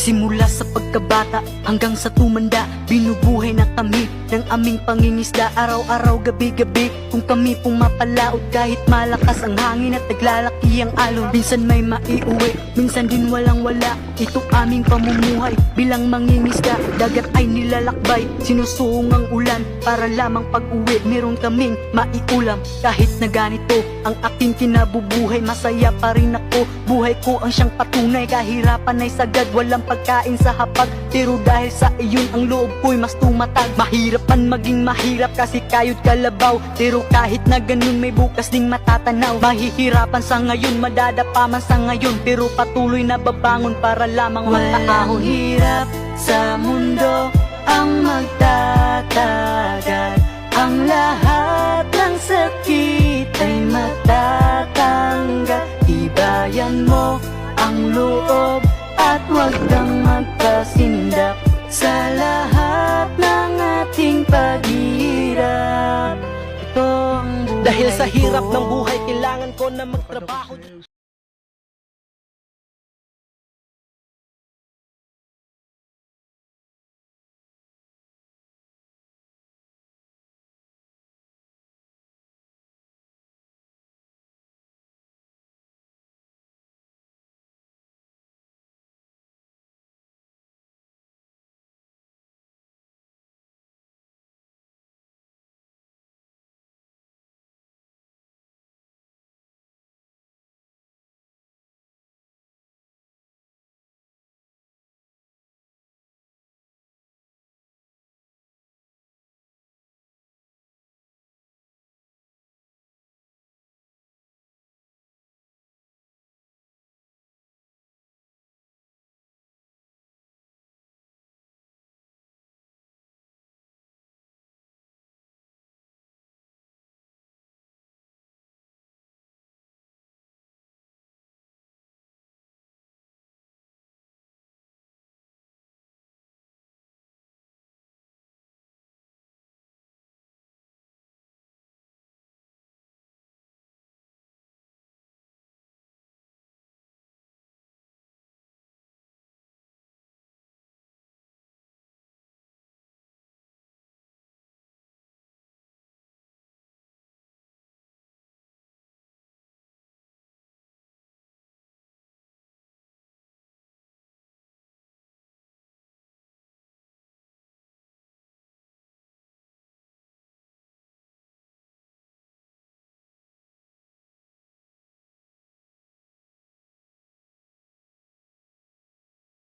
Simula sa pagkabata hanggang sa tumanda, binubuhay na kami ng aming pangingisda. Araw-araw, gabi-gabi, kung kami pumapalaot, kahit malakas ang hangin at naglalaki ang alon. Minsan may maiuwi, minsan din walang-wala. Ito aming pamumuhay bilang mangingisda. Dagat ay nilalakbay, sinusuong ang ulan, para lamang pag-uwi meron kaming maiulam. Kahit na ganito ang aking kinabubuhay, masaya pa rin ako. Buhay ko ang siyang patunay, kahirapan ay sagad, walang pagkain sa hapag. Pero dahil sa iyon ang loob ko'y mas tumatag. Mahirap man maging mahirap kasi kayod kalabaw, pero kahit na ganun may bukas ding matatanaw. Mahihirapan sa ngayon, madadapa man sa ngayon, pero patuloy na babangon para lamang makaahon. Walang hirap sa mundo ang magtatagal, ang lahat ng sakit ay matatanggal. Tibayan mo ang loob at huwag kang magpasindak sa lahat ng ating paghihirap. Ito ang buhay Dahil sa hirap ko. ng buhay, kailangan ko na